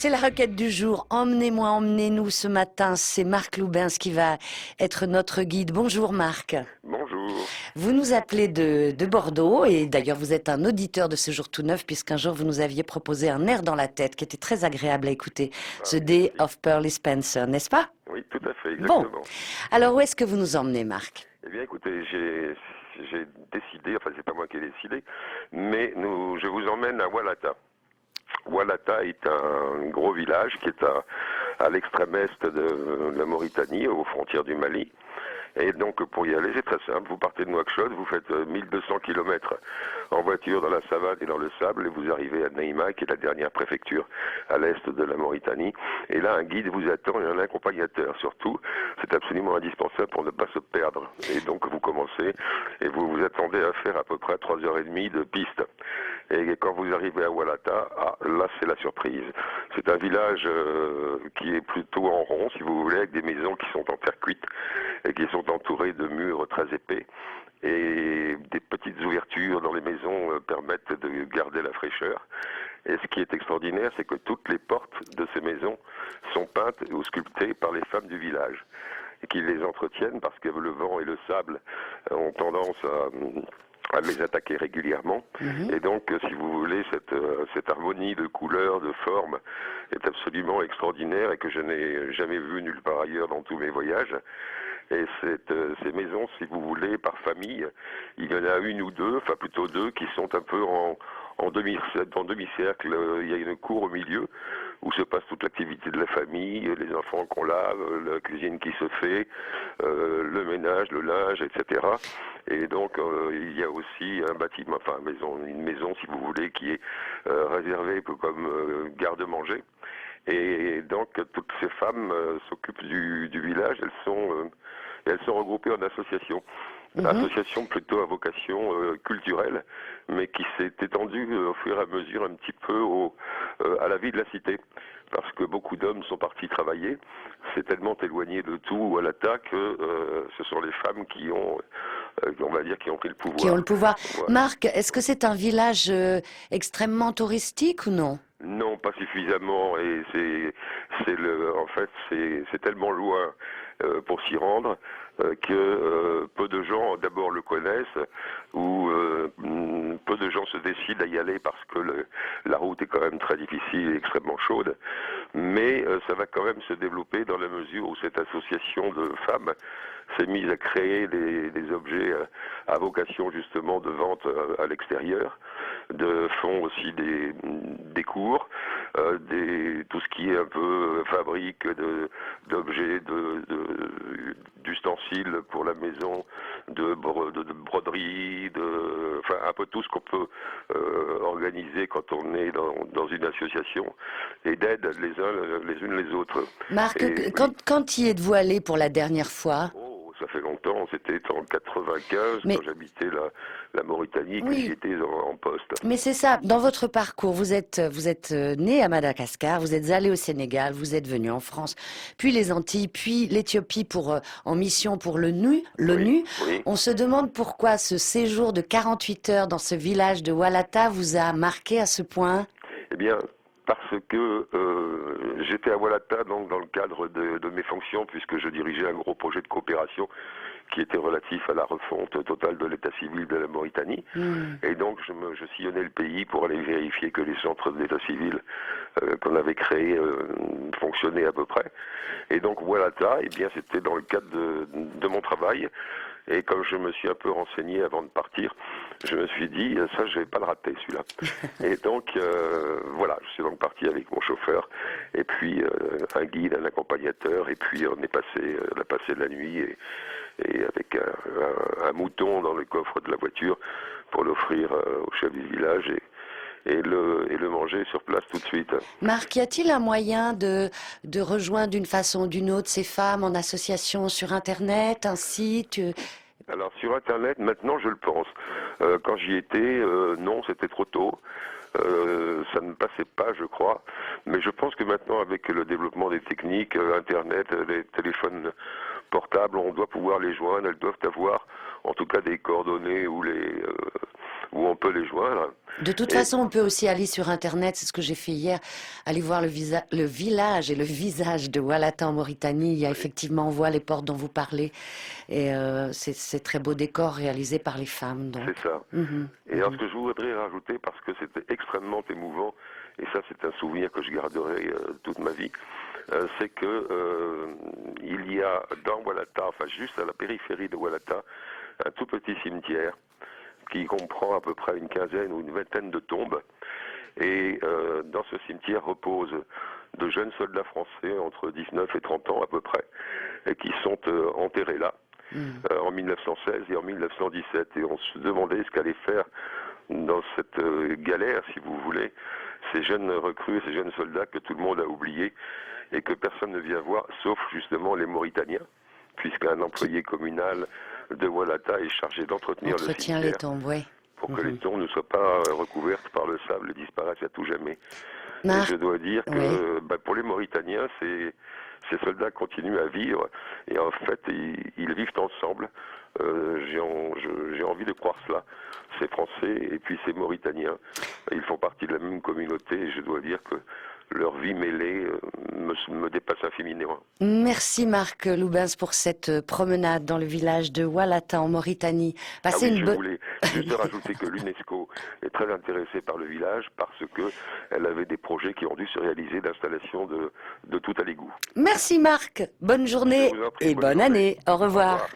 C'est la requête du jour. Emmenez-moi, emmenez-nous ce matin. C'est Marc Loubens qui va être notre guide. Bonjour Marc. Bonjour. Vous nous appelez de Bordeaux et d'ailleurs vous êtes un auditeur de ce jour tout neuf puisqu'un jour vous nous aviez proposé un air dans la tête qui était très agréable à écouter. Ah The oui, Day merci. of Pearly Spencer, n'est-ce pas? Oui, tout à fait, Bon. exactement. Alors où est-ce que vous nous emmenez Marc? Eh bien, écoutez, j'ai décidé, enfin, c'est pas moi qui ai décidé, mais je vous emmène à Walata. Walata est un gros village qui est à l'extrême est de la Mauritanie, aux frontières du Mali. Et donc, pour y aller, c'est très simple. Vous partez de Nouakchott, vous faites 1200 km en voiture dans la savane et dans le sable, et vous arrivez à Naïma, qui est la dernière préfecture à l'est de la Mauritanie. Et là, un guide vous attend et un accompagnateur. Surtout, c'est absolument indispensable pour ne pas se perdre. Et donc, vous commencez et vous vous attendez à faire à peu près 3h30 de piste. Et quand vous arrivez à Walata, là, c'est la surprise. C'est un village qui est plutôt en rond, si vous voulez, avec des maisons qui sont en terre cuite et qui sont entourées de murs très épais. Et des petites ouvertures dans les maisons permettent de garder la fraîcheur. Et ce qui est extraordinaire, c'est que toutes les portes de ces maisons sont peintes ou sculptées par les femmes du village et qui les entretiennent parce que le vent et le sable ont tendance à les attaquer régulièrement. Et donc, si vous voulez, cette harmonie de couleurs, de formes est absolument extraordinaire et que je n'ai jamais vue nulle part ailleurs dans tous mes voyages. Et ces maisons, si vous voulez, par famille, il y en a une ou deux, enfin plutôt deux, qui sont un peu en demi-cercle. Il y a une cour au milieu où se passe toute l'activité de la famille, les enfants qu'on lave, la cuisine qui se fait, le ménage, le linge, etc. Et donc il y a aussi un bâtiment, enfin une maison si vous voulez, qui est réservée comme garde-manger. Et donc toutes ces femmes s'occupent du village. Elles sont regroupées en associations. Association plutôt à vocation culturelle, mais qui s'est étendue au fur et à mesure un petit peu à la vie de la cité. Parce que beaucoup d'hommes sont partis travailler. C'est tellement éloigné de tout à l'attaque que ce sont les femmes qui ont, on va dire, qui ont pris le pouvoir. Qui ont le pouvoir. Voilà. Marc, est-ce que c'est un village extrêmement touristique ou non? Non, pas suffisamment. Et en fait, c'est tellement loin pour s'y rendre que peu de gens d'abord le connaissent ou peu de gens se décident à y aller parce que la route est quand même très difficile et extrêmement chaude. Mais ça va quand même se développer dans la mesure où cette association de femmes s'est mise à créer des objets à vocation justement de vente à l'extérieur, font aussi des cours, tout ce qui est un peu fabrique d'objets, d'ustensiles pour la maison, de broderie, enfin un peu tout ce qu'on peut organiser quand on est dans une association et d'aide les unes les autres. Marc, Et, quand y êtes-vous allé pour la dernière fois? ça fait longtemps, c'était en 95 Mais quand j'habitais la Mauritanie, que oui, j'y étais en poste. mais c'est ça. Dans votre parcours, vous êtes né à Madagascar, vous êtes allé au Sénégal, vous êtes venu en France, puis les Antilles, puis l'Éthiopie en mission pour l'ONU. Oui. On se demande pourquoi ce séjour de 48 heures dans ce village de Walata vous a marqué à ce point. Eh bien, parce que j'étais à Walata donc dans le cadre de mes fonctions, puisque je dirigeais un gros projet de coopération qui était relatif à la refonte totale de l'état civil de la Mauritanie. Et donc je sillonnais le pays pour aller vérifier que les centres d'état civil qu'on avait créés fonctionnaient à peu près. Et donc Walata, eh bien c'était dans le cadre de mon travail. Et comme je me suis un peu renseigné avant de partir, je me suis dit, ça, je vais pas le rater, celui-là. Et donc, voilà, je suis donc parti avec mon chauffeur, et puis un guide, un accompagnateur, et puis on a passé la nuit, et avec un mouton dans le coffre de la voiture pour l'offrir au chef du village, et le manger sur place tout de suite. Marc, y a-t-il un moyen de rejoindre d'une façon ou d'une autre ces femmes en association sur Internet, un site? Alors sur Internet, maintenant je le pense. Quand j'y étais, non, c'était trop tôt. Ça ne passait pas, je crois. Mais je pense que maintenant, avec le développement des techniques, Internet, les téléphones portables, on doit pouvoir les joindre. Elles doivent avoir, en tout cas, des coordonnées ou où on peut les joindre. De toute façon, on peut aussi aller sur Internet, c'est ce que j'ai fait hier, aller voir le village et le visage de Walata en Mauritanie. Il y a effectivement, on voit les portes dont vous parlez, et c'est très beau décor réalisé par les femmes. Donc. C'est ça. Mhm, Et alors, ce que je voudrais rajouter, parce que c'était extrêmement émouvant, et ça c'est un souvenir que je garderai toute ma vie, c'est que il y a dans Walata, enfin juste à la périphérie de Walata, un tout petit cimetière qui comprend à peu près une quinzaine ou une vingtaine de tombes. Et dans ce cimetière reposent de jeunes soldats français entre 19 et 30 ans à peu près, et qui sont enterrés là. En 1916 et en 1917, et on se demandait ce qu'allaient faire dans cette galère, si vous voulez, ces jeunes recrues, ces jeunes soldats que tout le monde a oubliés et que personne ne vient voir, sauf justement les Mauritaniens, puisqu'un employé communal de Walata est chargé d'entretenir le Entretient cimetière les tombes, oui. pour que les tombes ne soient pas recouvertes par le sable et disparaissent à tout jamais. Et je dois dire que pour les Mauritaniens, ces soldats continuent à vivre et en fait ils vivent ensemble. J'ai envie de croire cela. Ces Français et puis ces Mauritaniens, ils font partie de la même communauté et je dois dire que leur vie mêlée me dépasse infiniment. Merci Marc Loubens pour cette promenade dans le village de Walata en Mauritanie. Passez une je bonne... voulais juste rajouter que l'UNESCO est très intéressée par le village parce que elle avait des projets qui ont dû se réaliser d'installation de tout à l'égout. Merci Marc, bonne journée Je vous en prie, et bonne année. Au revoir.